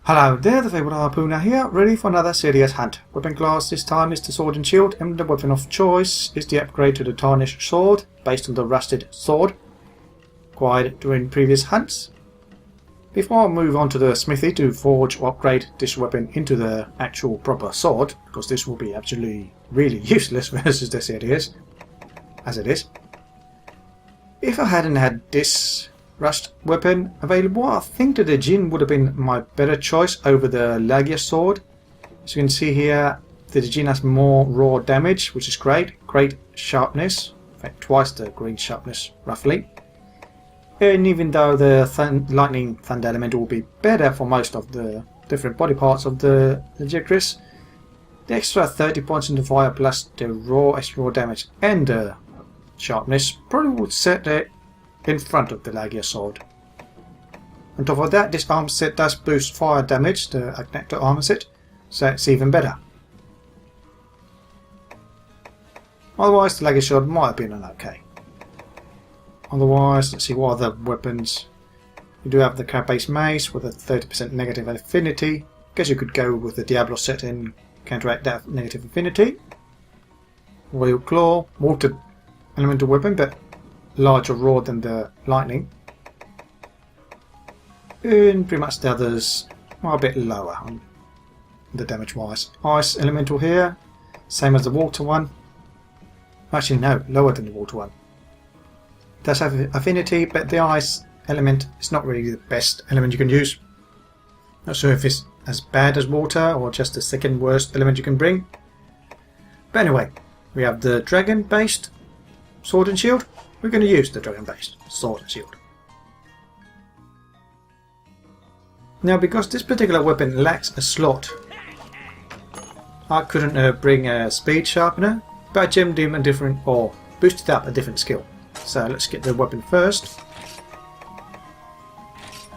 Hello there, the Fabled Harpooner here, ready for another Ceadeus hunt. Weapon class this time is the sword and shield, and the weapon of choice is the upgrade to the tarnished sword, based on the rusted sword acquired during previous hunts. Before I move on to the smithy to forge or upgrade this weapon into the actual proper sword, because this will be absolutely really useless versus the Ceadeus, as it is. If I hadn't had this rust weapon available, I think that the Djinn would have been my better choice over the Lagia sword. As you can see here, the Djinn has more raw damage, which is great. Great sharpness, in fact twice the green sharpness roughly. And even though the lightning thunder element will be better for most of the different body parts of the Jicris, the extra 30 points in the fire plus the extra raw damage and the sharpness probably would set it in front of the Lagia sword. On top of that, this armor set does boost fire damage, the Agnecto armor set, so it's even better. Otherwise, the Lagia sword might have been an okay. Otherwise, let's see what other weapons. You do have the Carapace Mace with a 30% negative affinity. Guess you could go with the Diablo set and counteract that negative affinity. Royal Claw, water elemental weapon, but larger raw than the lightning. And pretty much the others are a bit lower on the damage wise. Ice elemental here, same as the water one. Actually no, lower than the water one. It does have affinity, but the ice element is not really the best element you can use. Not sure if it's as bad as water or just the second worst element you can bring. But anyway, we have the dragon based sword and shield. We're going to use the dragon based sword and shield. Now, because this particular weapon lacks a slot, I couldn't bring a speed sharpener, but I gemmed him a different, or boosted up a different skill. So let's get the weapon first.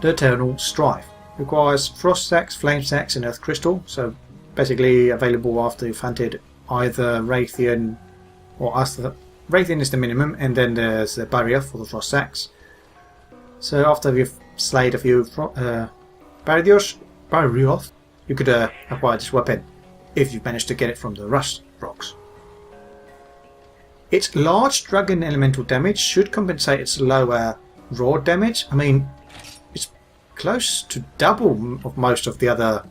The Eternal Strife requires Frost Sacks, Flame Sacks and Earth Crystal, so basically available after you've hunted either Raytheon or Aster. Raytheon is the minimum, and then there's the barrier for the Frost Sacks. So after you've slayed a few barriers, you could acquire this weapon if you've managed to get it from the Rust rocks. Its large dragon elemental damage should compensate its lower raw damage. I mean, it's close to double of most of the other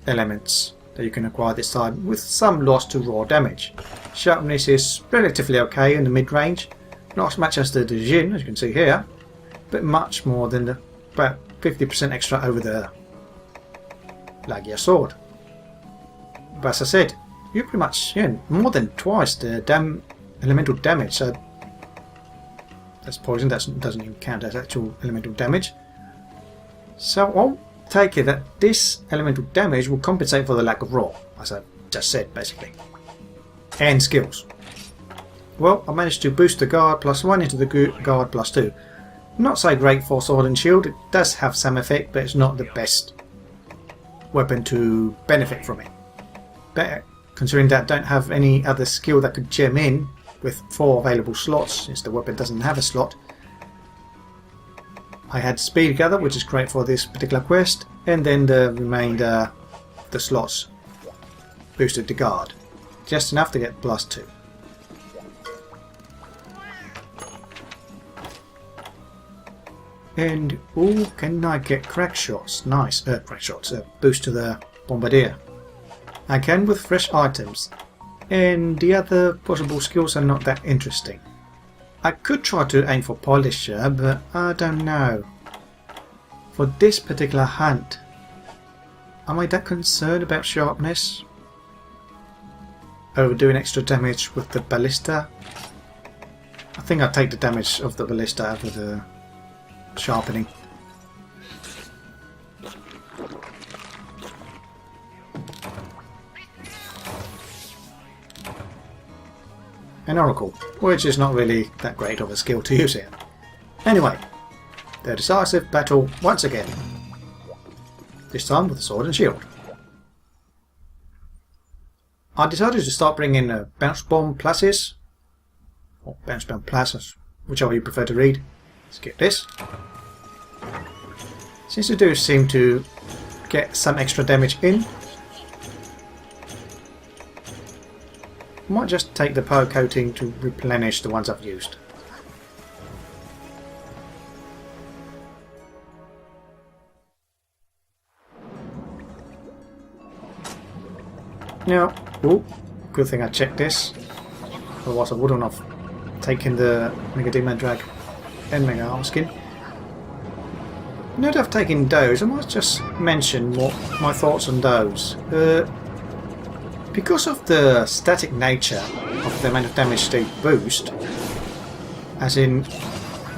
elements that you can acquire this time, with some loss to raw damage. Sharpness is relatively okay in the mid-range, not as much as the Djinn, as you can see here, but much more than the about 50% extra over the Lagia sword. But as I said, you pretty much more than twice the elemental damage, so that's poison, that doesn't even count as actual elemental damage. So I'll take it that this elemental damage will compensate for the lack of raw, as I just said basically. And skills. Well, I managed to boost the guard +1 into the guard +2. Not so great for sword and shield, it does have some effect, but it's not the best weapon to benefit from it. But considering that I don't have any other skill that could gem in with 4 available slots, since the weapon doesn't have a slot, I had Speed Gather, which is great for this particular quest, and then the remainder of the slots boosted the guard. Just enough to get +2. And, ooh, can I get crack shots? Nice, crack shots, boost to the bombardier. I can with fresh items, and the other possible skills are not that interesting. I could try to aim for Polisher, but I don't know. For this particular hunt, am I that concerned about sharpness? Over doing extra damage with the ballista? I think I'll take the damage of the ballista over the sharpening. An Oracle, which is not really that great of a skill to use here. Anyway, the Decisive Battle once again. This time with the sword and shield. I decided to start bringing Bounce Bomb Pluses, or Bounce Bomb Pluses, whichever you prefer to read. Let's get this. Since they do seem to get some extra damage in. Might just take the pearl coating to replenish the ones I've used. Now, oh, good thing I checked this. Otherwise I wouldn't have taken the Mega Demon Drag and Mega Armor Skin. Now that I've taken those, I might just mention my thoughts on those. Because of the static nature of the amount of damage they boost, as in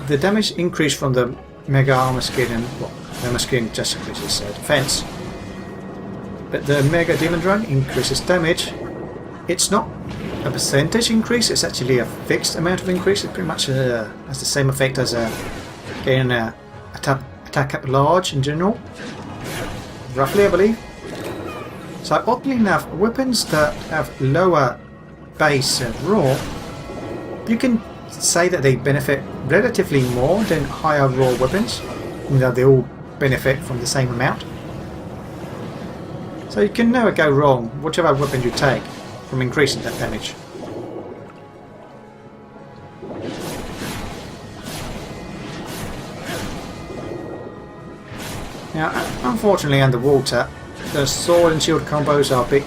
the damage increase from the Mega Armor Skin and Armor Skin just increases defense, but the Mega Demon Drag increases damage. It's not a percentage increase, it's actually a fixed amount of increase. It pretty much has the same effect as getting an attack up large in general, roughly I believe. So oddly enough, weapons that have lower base and raw, you can say that they benefit relatively more than higher raw weapons, even though they all benefit from the same amount. So you can never go wrong, whichever weapon you take, from increasing that damage. Now, unfortunately underwater, the sword and shield combos are a bit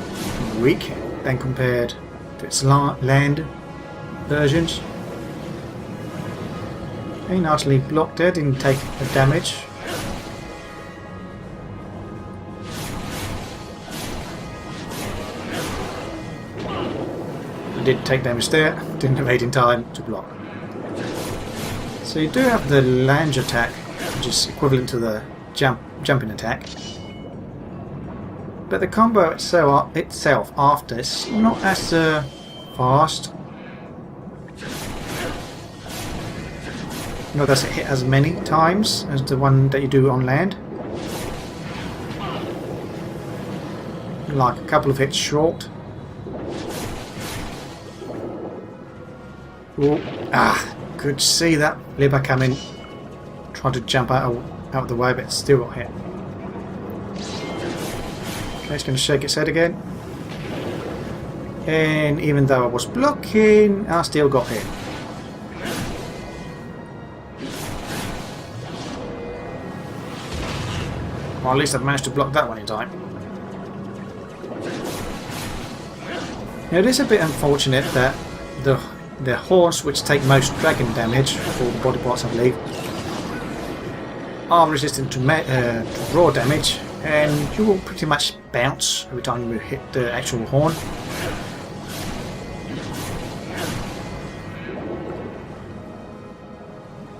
weak than compared to its land versions. He nicely blocked it, didn't take the damage. I did take damage there, didn't evade in time to block. So you do have the lunge attack, which is equivalent to the jumping attack. But the combo itself after is not as fast. Nor does it hit as many times as the one that you do on land. Like a couple of hits short. Ooh, could see that Libba coming. Tried to jump out of the way, but still got hit. Okay, it's going to shake its head again. And even though I was blocking, I still got hit. Well, at least I've managed to block that one in time. Now, it is a bit unfortunate that the horns, which take most dragon damage for the body parts I believe, are resistant to raw damage, and you will pretty much bounce every time you hit the actual horn.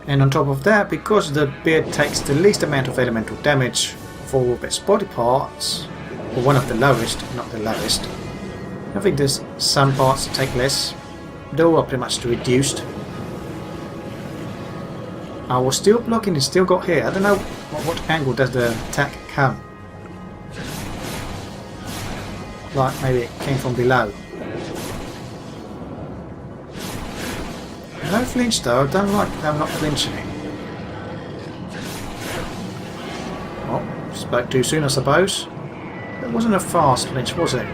And on top of that, because the beard takes the least amount of elemental damage for its body parts, or one of the lowest, not the lowest, I think there's some parts that take less, though are pretty much reduced. I was still blocking and still got hit. I don't know what angle does the attack come. Like maybe it came from below. No flinch though, I don't like them not flinching. Oh, spoke too soon I suppose. It wasn't a fast flinch, was it?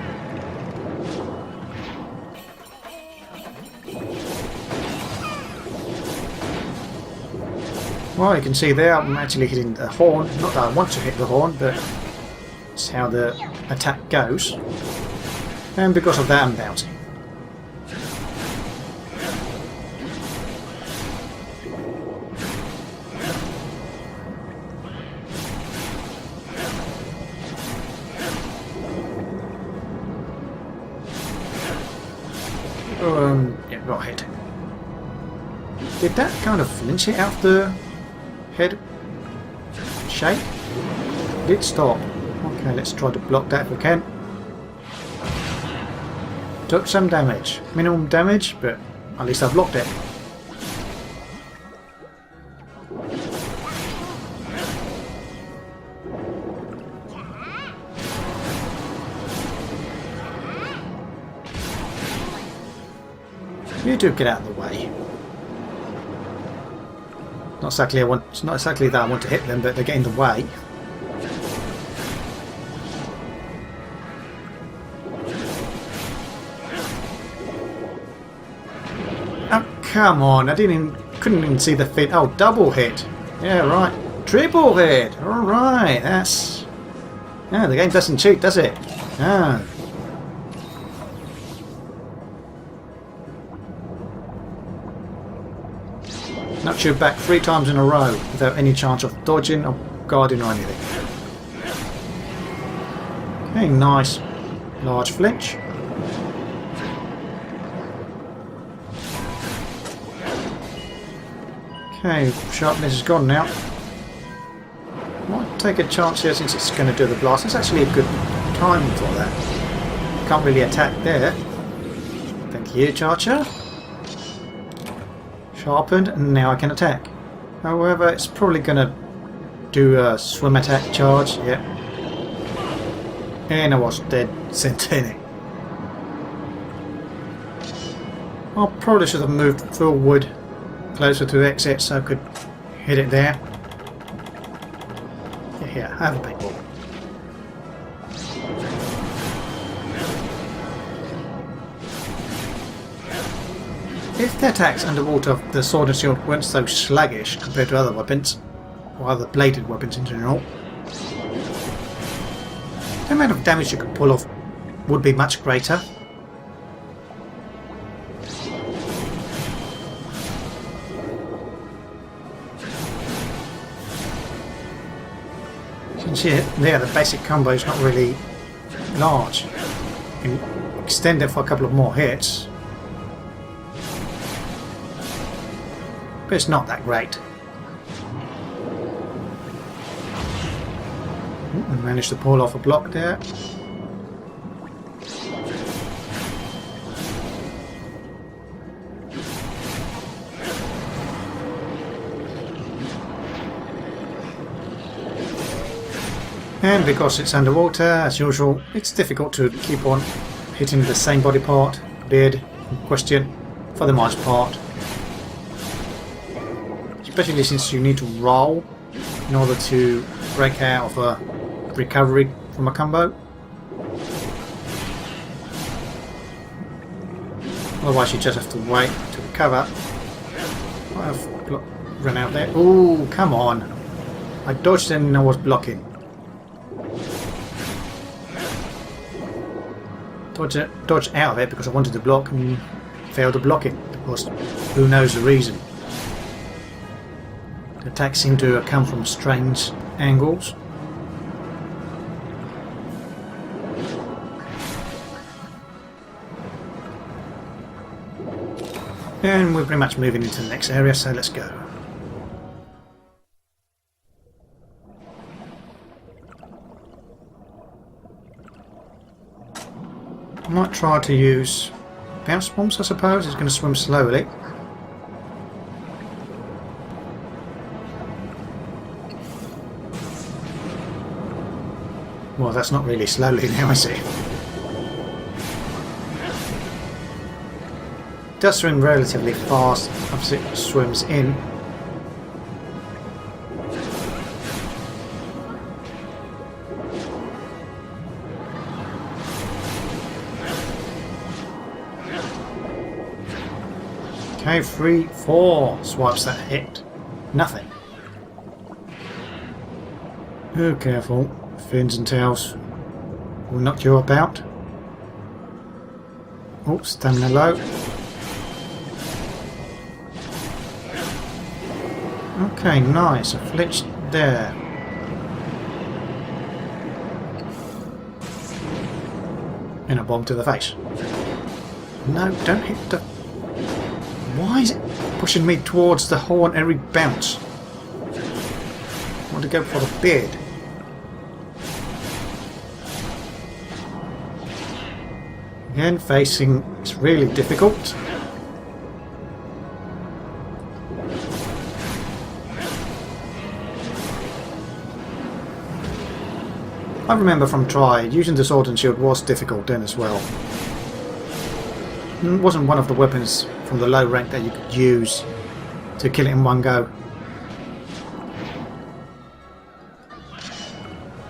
Well, you can see there I'm actually hitting the horn. Not that I want to hit the horn, but it's how the attack goes. And because of that I'm bouncing. Yeah, got hit. Did that kind of flinch it out the head shape? Did stop. Okay, let's try to block that if we can. Took some damage. Minimum damage, but at least I blocked it. You do get out of the way. Not exactly that I want to hit them, but they get in the way. come on, couldn't even see the fit. Oh, double hit. Yeah, right. Triple hit. Alright, that's... Yeah, the game doesn't cheat, does it? Ah. Knocks you back 3 times in a row without any chance of dodging or guarding or anything. Okay, nice. Large flinch. Okay, sharpness is gone now. Might take a chance here since it's going to do the blast. It's actually a good timing for that. Can't really attack there. Thank you, Charger. Sharpened, and now I can attack. However, it's probably going to do a swim attack charge. Yeah. And I was dead Centennial. I probably should have moved forward closer to the exit so I could hit it there. Yeah, have a paintball. If the attacks underwater of the sword and shield weren't so sluggish compared to other weapons, or other bladed weapons in general, the amount of damage you could pull off would be much greater. Since there the basic combo is not really large, you can extend it for a couple of more hits, but it's not that great. Managed to pull off a block there. And because it's underwater, as usual, it's difficult to keep on hitting the same body part, beard in question, for the most part. Especially since you need to roll in order to break out of a recovery from a combo. Otherwise you just have to wait to recover. I've run out there. Ooh, come on. I dodged and I was blocking. Dodged out of it because I wanted to block and failed to block it. Because who knows the reason. The attacks seem to come from strange angles. And we're pretty much moving into the next area, so let's go. I might try to use bounce bombs, I suppose. It's going to swim slowly. Well, that's not really slowly now, is it? It does swim relatively fast as it swims in. Okay, 3, 4 swipes that hit. Nothing. Oh, careful. Fins and tails will knock you about. Oh, stamina low. Okay, nice. A flinch there. And a bomb to the face. No, don't hit the... Why is it pushing me towards the horn every bounce? I want to go for the beard. Again, facing is really difficult. I remember from Try, using the sword and shield was difficult then as well. It wasn't one of the weapons from the low rank that you could use to kill it in one go.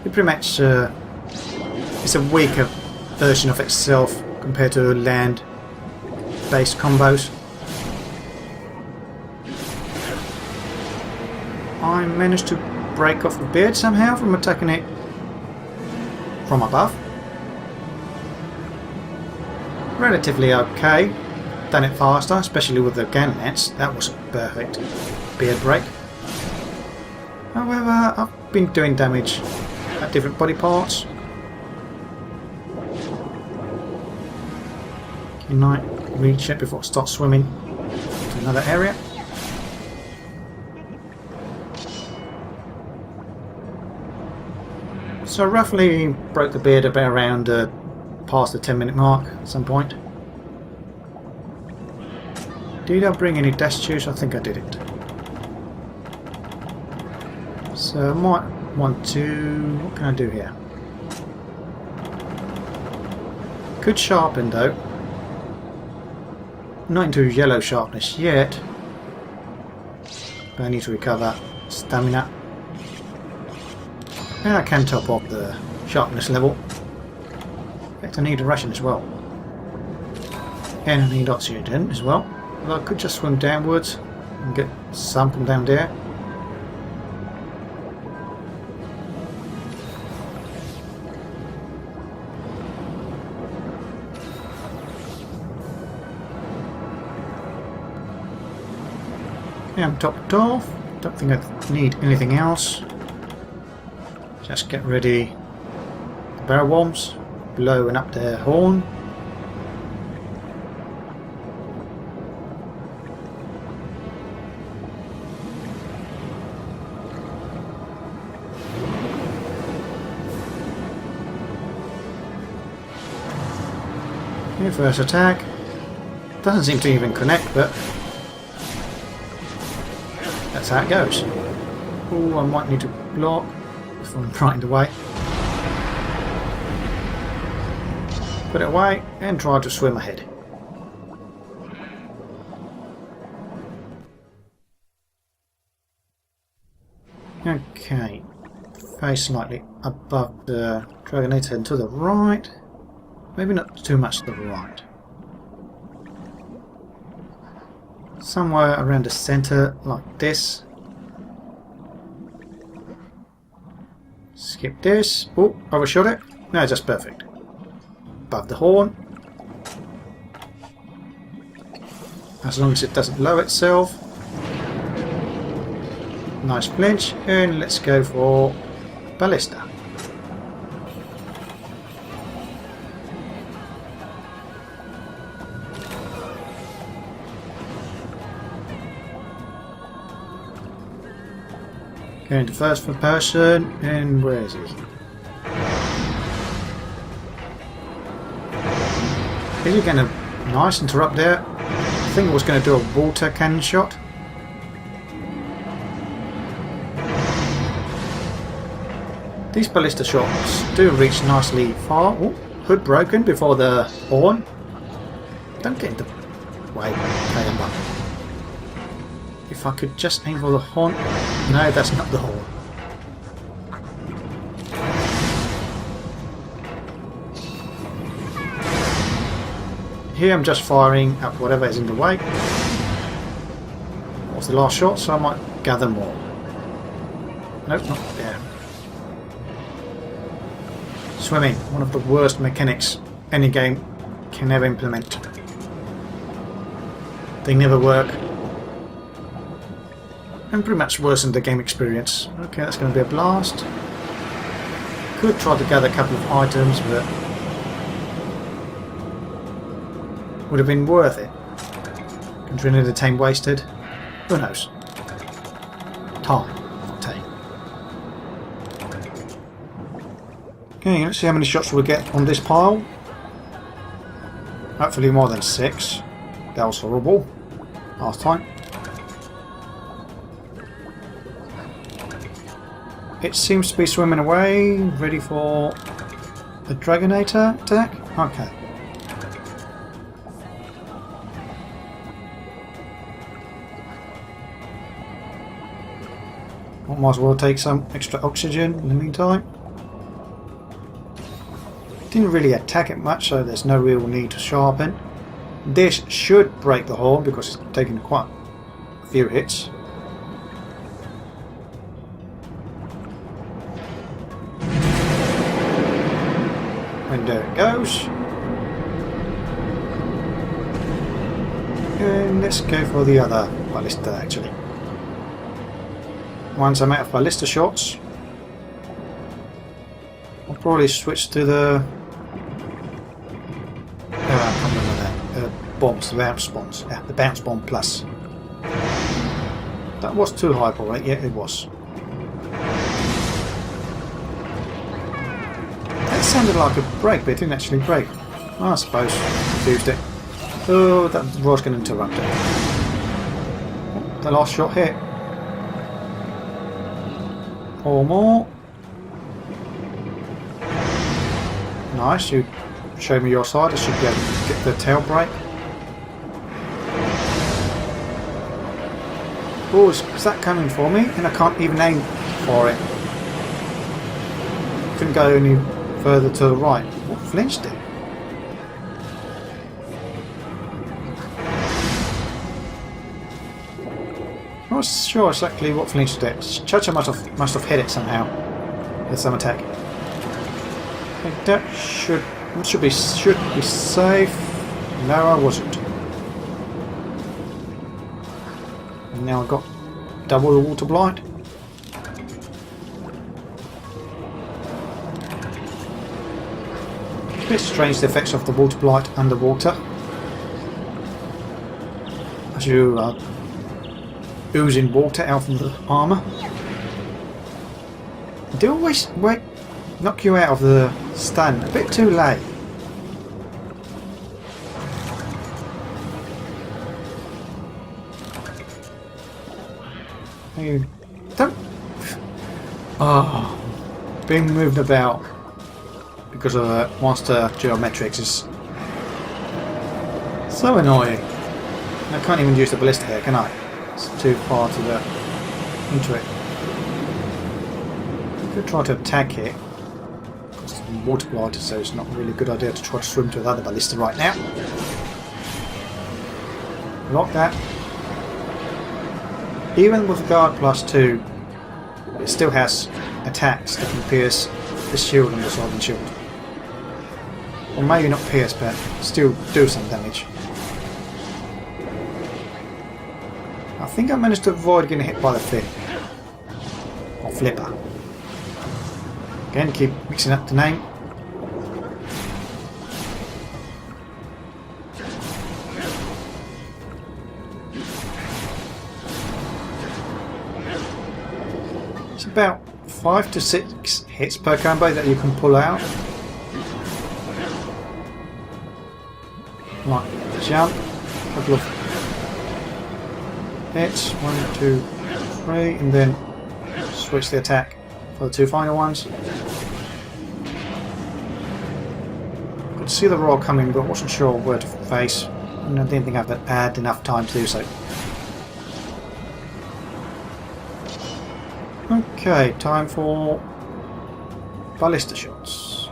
It pretty much it's a weaker version of itself compared to land based combos. I managed to break off the beard somehow from attacking it from above. Relatively okay. Done it faster, especially with the gun lance. That was a perfect beard break. However, I've been doing damage at different body parts. Can I reach it before I start swimming to another area? So roughly broke the beard about around past the 10-minute mark at some point. Did I bring any dash juice? I think I did it. So I might want to... what can I do here? Could sharpen though. Not into yellow sharpness yet. But I need to recover stamina. And I can top up the sharpness level. In fact, I need a ration as well. And I need oxygen as well. Well, I could just swim downwards and get some from down there. Yeah, I'm topped off. Don't think I need anything else. Just get ready the barrel worms, blowing up their horn. Okay, first attack. Doesn't seem to even connect, but that's how it goes. Oh, I might need to block if I'm right in the way. Put it away and try to swim ahead. Okay, face slightly above the Dragonator and to the right. Maybe not too much to the right. Somewhere around the centre, like this. Skip this. Oh, overshot it. No, just perfect. Above the horn. As long as it doesn't lower itself. Nice flinch. And let's go for ballista. Going to first person, and where is he? Is he going to... nice, interrupt there. I think I was going to do a water cannon shot. These ballista shots do reach nicely far. Ooh, hood broken before the horn. Don't get in the way. If I could just aim for the horn. No, that's not the horn. Here I'm just firing at whatever is in the way. What's the last shot? So I might gather more. Nope, not there. Swimming, one of the worst mechanics any game can ever implement. They never work. And pretty much worsen the game experience. Okay, that's going to be a blast. Could try to gather a couple of items, but would have been worth it. Considering the time wasted. Who knows? Time, not time. Okay, let's see how many shots we'll get on this pile. Hopefully more than 6. That was horrible last time. It seems to be swimming away, ready for a Dragonator attack? Okay. Might as well take some extra oxygen in the meantime. Didn't really attack it much, so there's no real need to sharpen. This should break the horn because it's taken quite a few hits. And there it goes. And let's go for the other ballista actually. Once I'm out of ballista shots, I'll probably switch to the I can't remember that. Bombs, the bounce bombs. Yeah, the bounce bomb plus. That was too high, right? Yeah, it was. That sounded like a break, but it didn't actually break. I suppose. Confused it. Oh, that was going to interrupt it. The last shot hit. Or more. Nice, you show me your side. I should be able to get the tail break. Oh, is that coming for me? And I can't even aim for it. Couldn't go any further to the right. What flinched it? I'm not sure exactly what flinched it. Chacha must have hit it somehow with some attack. I think that should be safe. No, I wasn't. And now I've got double the water blight. It's a bit strange the effects of the water blight underwater. As you are oozing water out from the armour. They always knock you out of the stand a bit too late. You don't. Oh, being moved about because of the monster geometrics is so annoying. I can't even use the ballista here, can I? It's too far to the into it. I could try to attack it. It's water blighted, so it's not really a good idea to try to swim to the other ballista right now. Lock that. Even with guard +2, it still has attacks that can pierce the shield and the sword and shield. Or maybe not pierce, but still do some damage. I think I managed to avoid getting hit by the fin. Or flipper. Again, keep mixing up the name. It's about 5 to 6 hits per combo that you can pull out. Right, jump, couple of hits, 1, 2, 3, and then switch the attack for the two final ones. Could see the roll coming, but wasn't sure where to face, and I didn't think I'd had enough time to do so. Okay, time for ballista shots.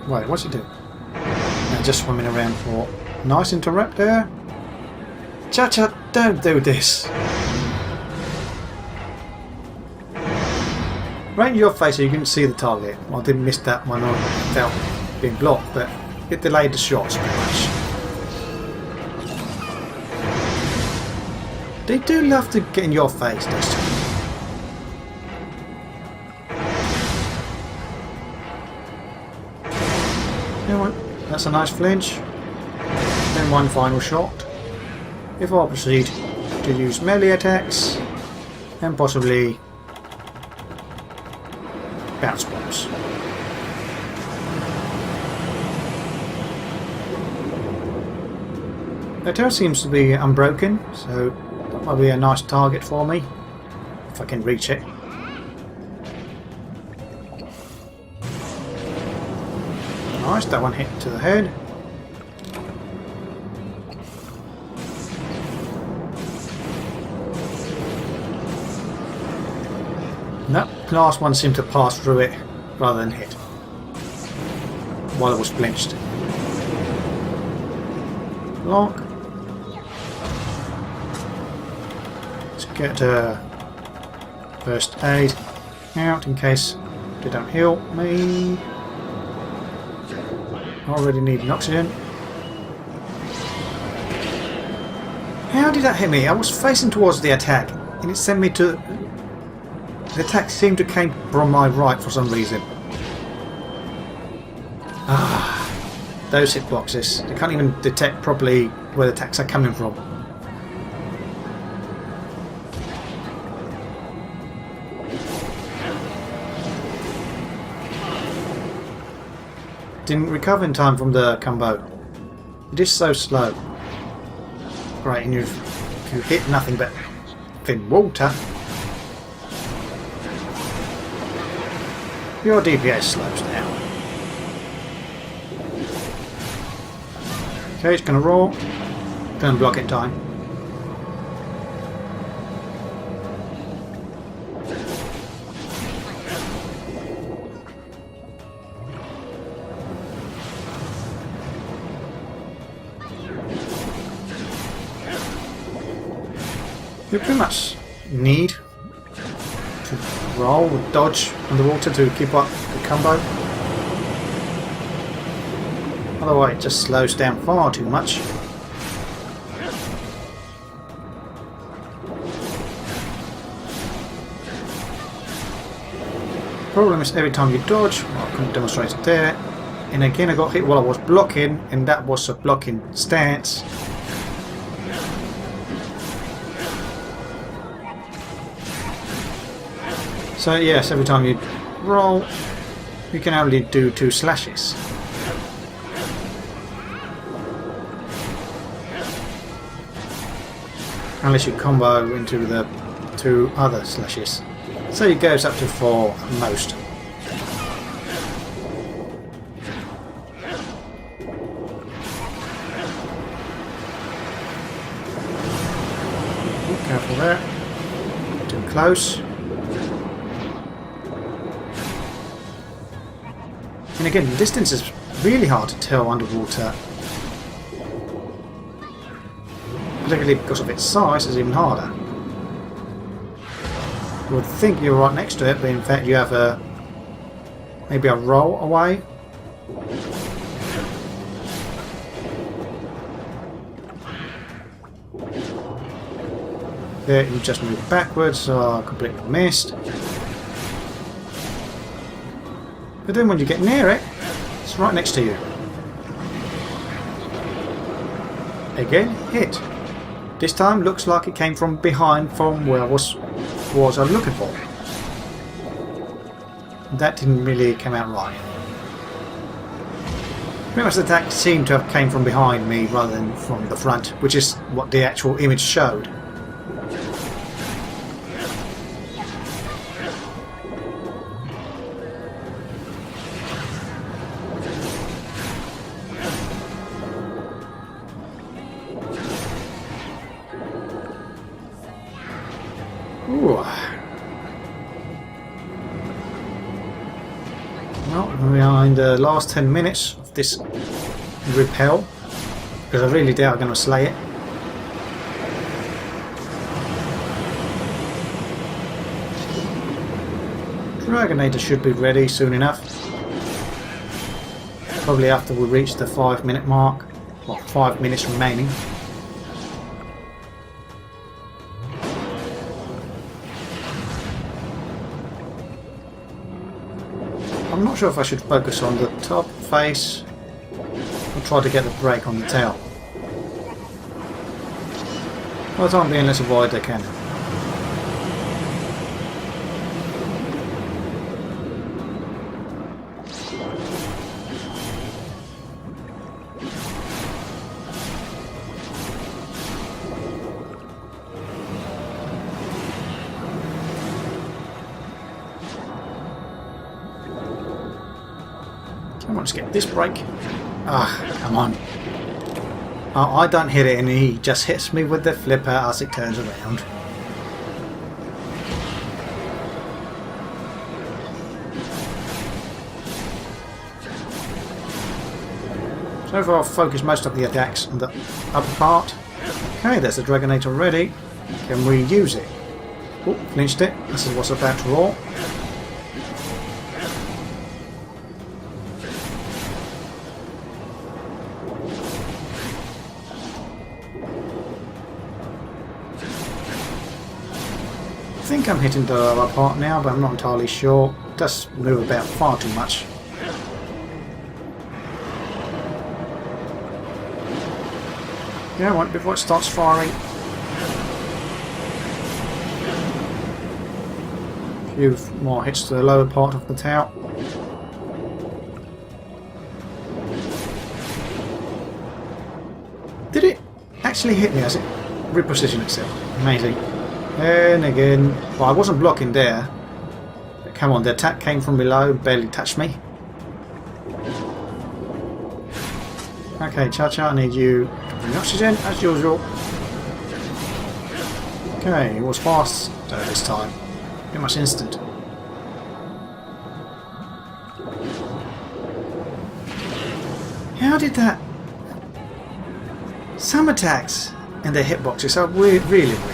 Wait, what's it do? No, just swimming around for nice interrupt there. Cha-cha, don't do this. Right in your face so you couldn't see the target. Well, I didn't miss that one without being blocked, but it delayed the shots very much. They do love to get in your face, those two. Anyway, that's a nice flinch. Then one final shot. If I proceed to use melee attacks and possibly bounce bombs. The tail seems to be unbroken, so that might be a nice target for me, if I can reach it. Nice, that one hit to the head. No, the last one seemed to pass through it rather than hit, while it was flinched. Lock. get first aid out in case they don't heal me. Already needing oxygen. How did that hit me? I was facing towards the attack and it sent me to... The attack seemed to came from my right for some reason. Ah, those hitboxes. They can't even detect properly where the attacks are coming from. Didn't recover in time from the combo. It is so slow. Right, and you hit nothing but thin water. Your DPS slows down. Okay, it's going to roll. Don't block in time. You pretty much need to roll or dodge underwater to keep up the combo. Otherwise it just slows down far too much. Problem is every time you dodge, well, I couldn't demonstrate it there, and again I got hit while I was blocking, and that was a blocking stance. So yes, every time you roll, you can only do 2 slashes. Unless you combo into the 2 other slashes. So it goes up to 4 at most. Ooh, careful there. Too close. And again, the distance is really hard to tell underwater. Particularly because of its size, it's even harder. You would think you're right next to it, but in fact you have a maybe a roll away. There, you just move backwards, so I completely missed. But then when you get near it, it's right next to you. Again, hit. This time looks like it came from behind, from where I was looking for. That didn't really come out right. Pretty much the attack seemed to have came from behind me rather than from the front, which is what the actual image showed. Ooh. Well, we are in the last 10 minutes of this repel, because I really doubt I'm going to slay it. Dragonator should be ready soon enough. Probably after we reach the 5-minute mark, or 5 minutes remaining. I'm not sure if I should focus on the top face or try to get the break on the tail. For the time being, let's avoid the cannon. Come on, let's get this break. Ah, come on. Oh, I don't hit it and he just hits me with the flipper as it turns around. So far I've focused most of the attacks on the upper part. Okay, there's the Dragonator ready. Can we use it? Oh, flinched it. This is what's about to roll. I think I'm hitting the lower part now, but I'm not entirely sure. It does move about far too much. Yeah, right before it starts firing. A few more hits to the lower part of the tower. Did it actually hit me as it repositioned itself? Amazing. And again, well, I wasn't blocking there. But come on, the attack came from below, barely touched me. Okay, Cha-Cha, I need you to bring oxygen as usual. Okay, it was fast this time. Pretty much instant. How did that? Some attacks and their hitboxes are weird, really weird.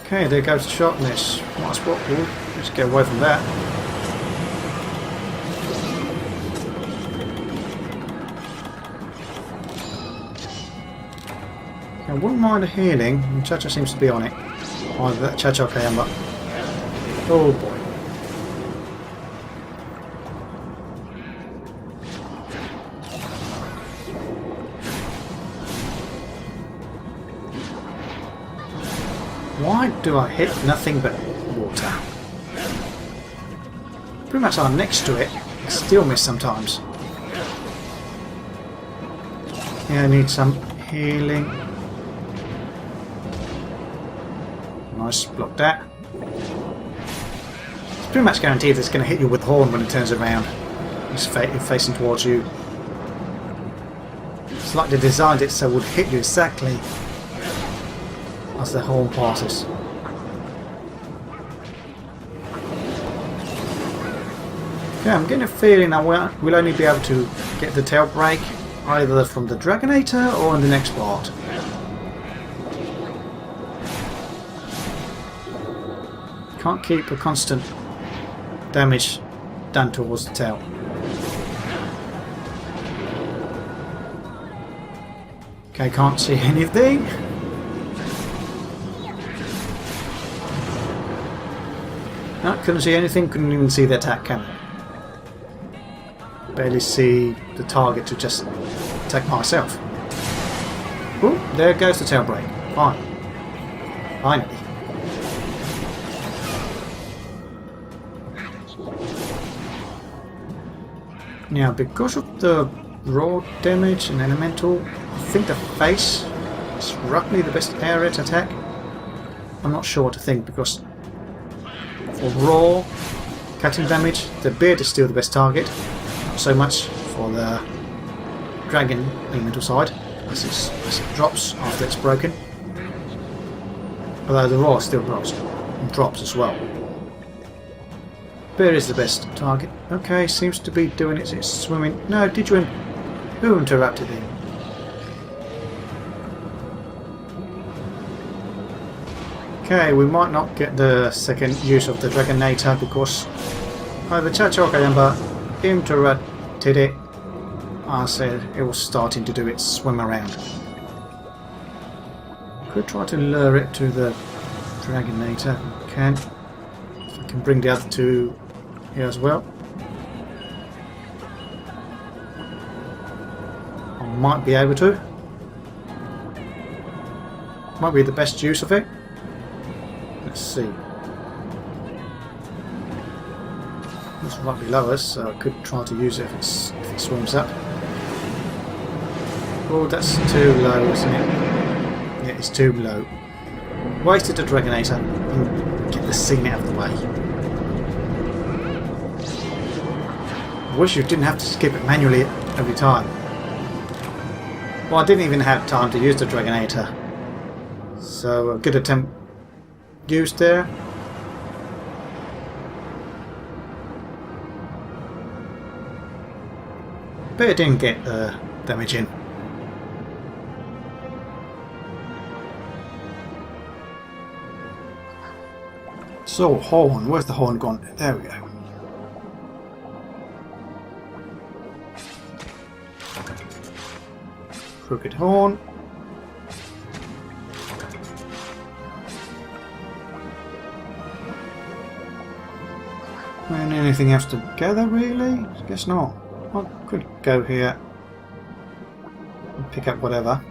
Okay, there goes the shot. Nice spot. Let's get away from that. I wouldn't mind a healing. Cha-Cha seems to be on it. Oh, that Cha-Cha Kayamba. Oh boy. Why do I hit nothing but water? Pretty much I'm next to it. I still miss sometimes. Yeah, I need some healing. Nice, block that. It's pretty much guaranteed it's going to hit you with horn when it turns around. It's facing towards you. It's like they designed it so it would hit you exactly as the horn passes. Okay, I'm getting a feeling I will only be able to get the tail break either from the Dragonator or in the next part. Can't keep a constant damage done towards the tail. Okay, can't see anything. No, couldn't see anything, couldn't even see the attack camera. Barely see the target to just attack myself. Oh, there goes the tail break. Fine. Finally. Now, because of the raw damage and elemental, I think the face is roughly the best area to attack. I'm not sure what to think because for raw cutting damage, the beard is still the best target. Not so much for the dragon elemental side, as it drops after it's broken. Although the raw still drops as well. Bear is the best target. Okay, seems to be doing it. It's swimming. No, did you? Who interrupted him? Okay, we might not get the second use of the Dragonator because either Cha-Cha Kayamba interrupted it. I said it was starting to do its swim around. Could try to lure it to the Dragonator. Can. If I can bring the other two here as well. I might be able to. Might be the best use of it. Let's see. It's right below us, so I could try to use it if it swims up. Oh, that's too low, isn't it? Yeah, it's too low. Wasted the Dragonator and get the scene out of the way. I wish you didn't have to skip it manually every time. Well, I didn't even have time to use the Dragonator. So a good attempt used there. But it didn't get the damage in. So, horn. Where's the horn gone? There we go. Crooked horn. And anything else to gather, really? Guess not. I could go here and pick up whatever.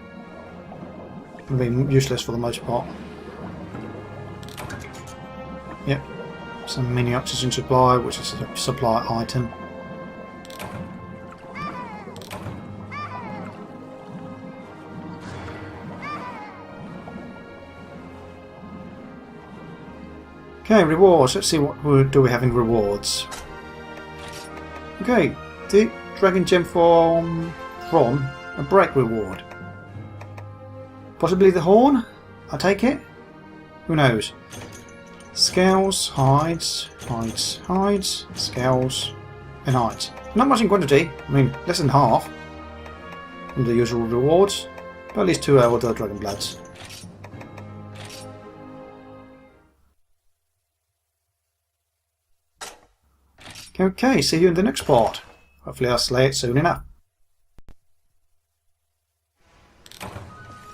It'll be useless for the most part. Yep. Some mini oxygen supply, which is a supply item. Okay, rewards. Let's see what do we have in rewards. Okay, the Dragon Gem from a break reward. Possibly the horn? I take it? Who knows? Scales, hides, scales, and hides. Not much in quantity. I mean, less than half from the usual rewards, but at least 2 out of the Dragon Bloods. Okay, see you in the next part. Hopefully I'll slay it soon enough.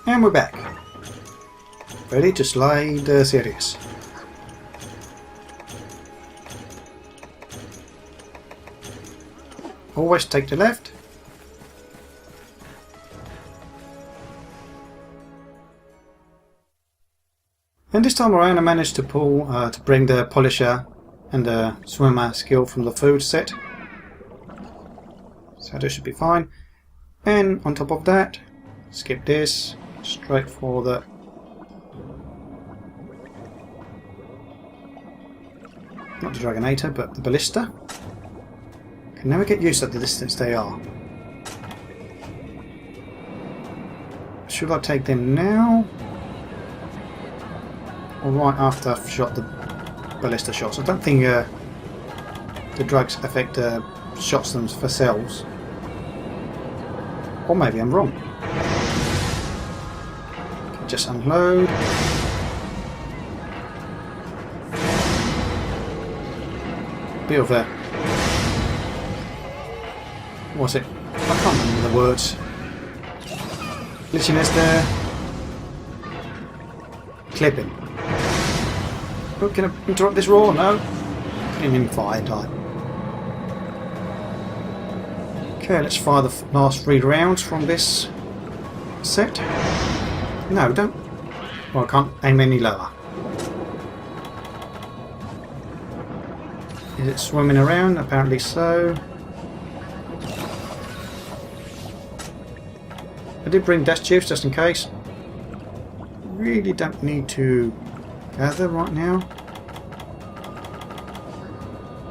And we're back. Ready to slay the Ceadeus. Always take the left. And this time around I managed to to bring the Polisher and the Swimmer skill from the food set. So that should be fine. And on top of that, skip this, straight for the not the Dragonator, but the Ballista. Can never get used to the distance they are. Should I take them now? Or right after I've shot the Ballista shots? I don't think the drugs affect shots them for cells. Or maybe I'm wrong. Okay, just unload. Bit of a... what's it? I can't remember the words. Glitchiness there. Clipping. Oh, can I interrupt this roar? No. Didn't even fire in time. Okay, let's fire the last 3 rounds from this set. No, don't. Well, I can't aim any lower. Is it swimming around? Apparently so. I did bring dash tubes just in case. Really don't need to gather right now.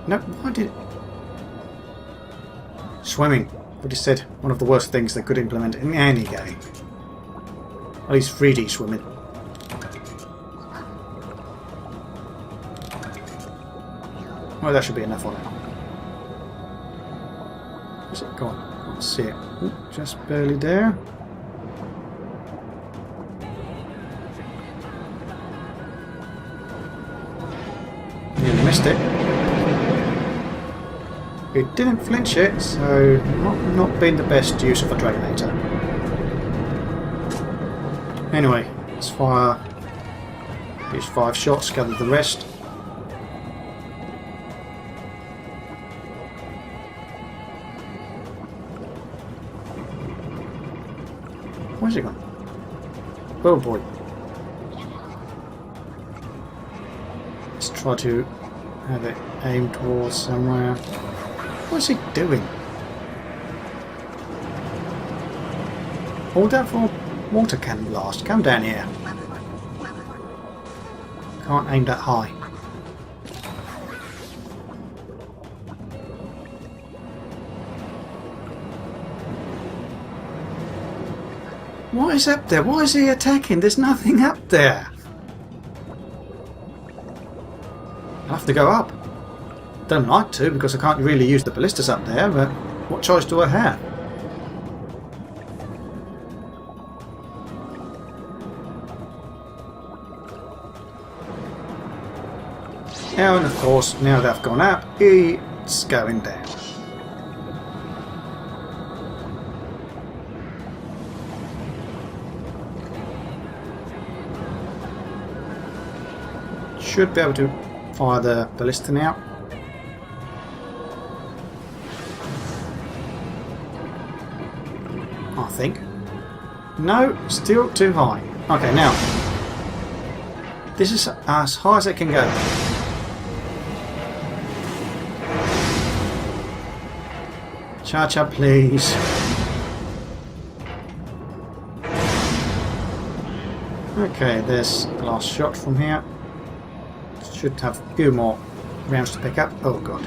No, why did it? Swimming. I just said one of the worst things they could implement in any game. At least 3D swimming. Well, that should be enough on it. Where's it gone? Can't see it. Ooh, just barely there. Nearly missed it. It didn't flinch it, so not been the best use of a Dragonator. Anyway, let's fire these 5 shots, gather the rest. Where's it gone? Oh boy. Let's try to have it aimed towards somewhere. What's he doing? Hold that for water cannon blast. Come down here. Can't aim that high. What is up there? Why is he attacking? There's nothing up there. I'll have to go up. Don't like to because I can't really use the ballistas up there, but what choice do I have? And of course, now they've gone up, it's going down. Should be able to fire the ballista now. I think. No, still too high. Okay, now. This is as high as it can go. Cha-cha, please. Okay, there's the last shot from here. Should have a few more rounds to pick up. Oh god.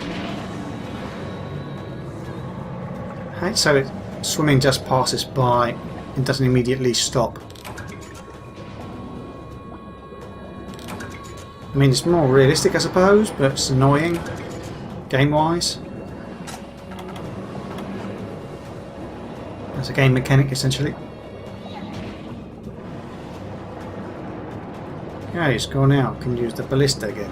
Right, so swimming just passes by and doesn't immediately stop. I mean, it's more realistic, I suppose, but it's annoying game-wise. That's a game mechanic, essentially. Yeah, it's gone out. Can use the ballista again.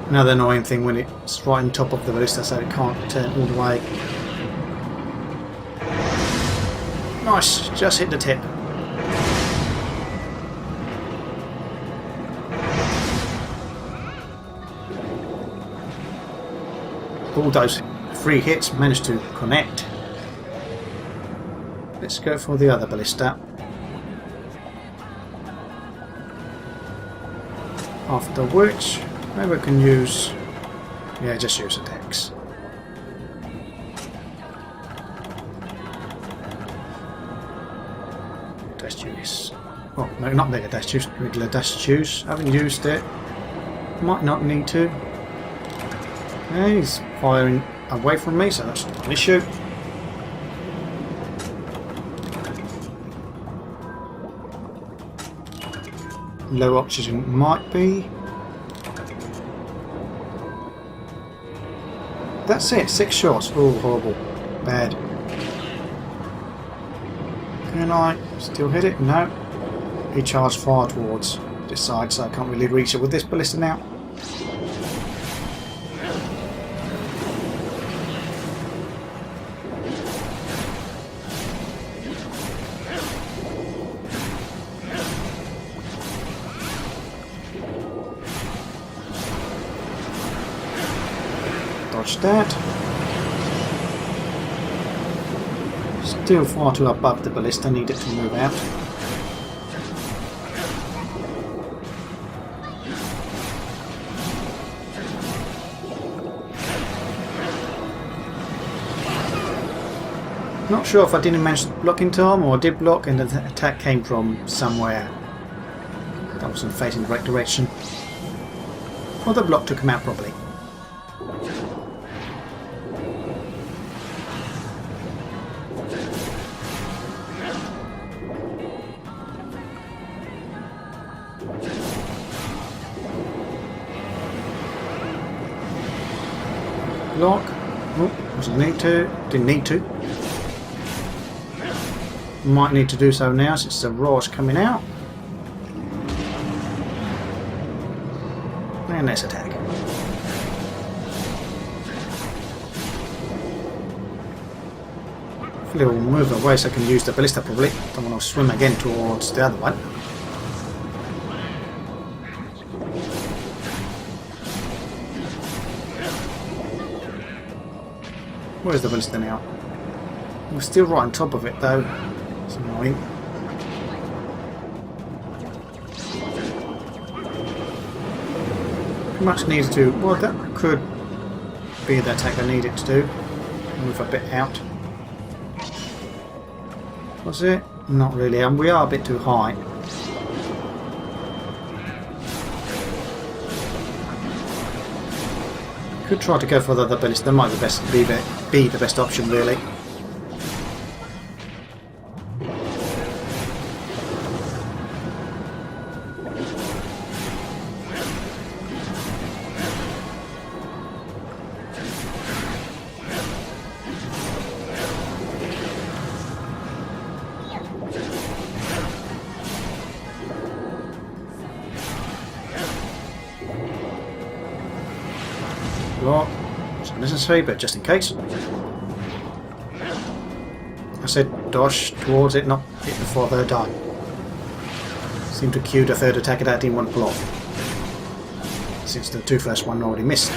Another annoying thing when it's right on top of the ballista, so it can't turn all the way. Nice, just hit the tip. All those 3 hits managed to connect. Let's go for the other ballista. After which, maybe we can use... yeah, just use attacks. Dash juice. Oh, no, not mega dash juice, regular dash juice. Haven't used it. Might not need to. Yeah, he's firing away from me, so that's not an issue. Low oxygen might be. That's it, 6 shots. Oh, horrible. Bad. Can I still hit it? No. He charged far towards this side, so I can't really reach it with this ballista now. Dodge that. Still far too above the ballista, needed to move out. Not sure if I didn't mention blocking time or did block and the attack came from somewhere that wasn't facing the right direction. Or the block took him out properly. Block. Oh, doesn't need to. Didn't need to. Might need to do so now since the raw's coming out. And let's attack. Hopefully we'll move away so I can use the ballista probably. Don't want to swim again towards the other one. Where's the ballista now? We're still right on top of it though. It's annoying. Much needs to... well, that could be the attack I needed to do. Move a bit out. Was it? Not really. And we are a bit too high. Could try to go for the other ballista. That might be the best option really. floor. It's not necessary, but just in case. I said dodge towards it, not hit before a third time. Seemed to cue the third attack at that in one block, since the two first one already missed.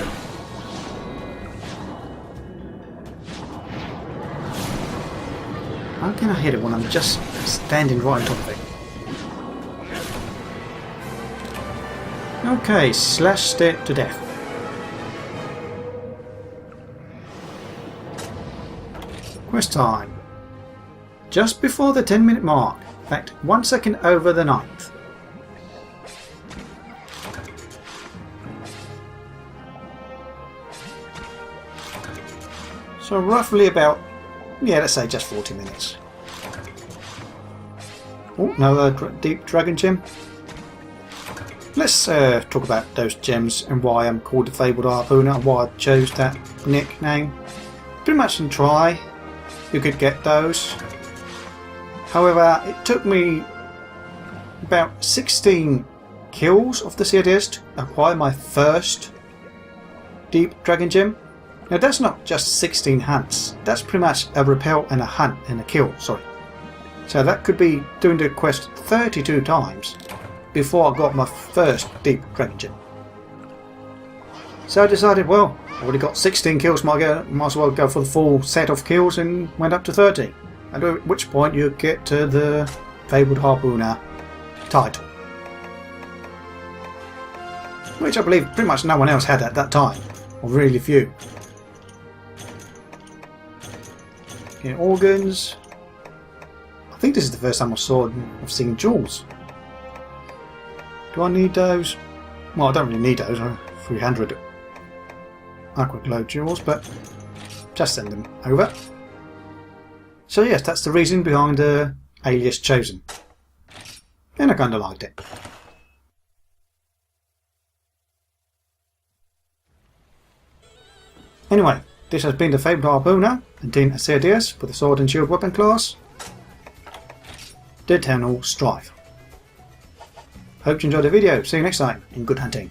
How can I hit it when I'm just standing right on top of it? Okay, slashed it to death. Quest time. Just before the 10-minute mark. In fact, 1 second over the 9th. So roughly about, yeah, let's say just 40 minutes. Oh, another deep dragon gem. Let's talk about those gems and why I'm called the Fabled Harpooner and why I chose that nickname. Pretty much in try, you could get those. However, it took me about 16 kills of the Ceadeus to acquire my first deep dragon gem. Now that's not just 16 hunts, that's pretty much a repel and a hunt and a kill, sorry. So that could be doing the quest 32 times before I got my first deep dragon gem. So I decided, well, I already got 16 kills, might as well go for the full set of kills, and went up to 30. At which point you get to the Fabled Harpooner title. Which I believe pretty much no one else had at that time, or really few. Okay, organs. I think this is the first time I've seen jewels. Do I need those? Well, I don't really need those. 300 aqua glow jewels, but just send them over. So yes, that's the reason behind the alias chosen. And I kinda liked it. Anyway, this has been the Fabled Harpooner and Dean Ceadeus with the Sword and Shield weapon class, the Eternal Strife. Hope you enjoyed the video. See you next time, and good hunting.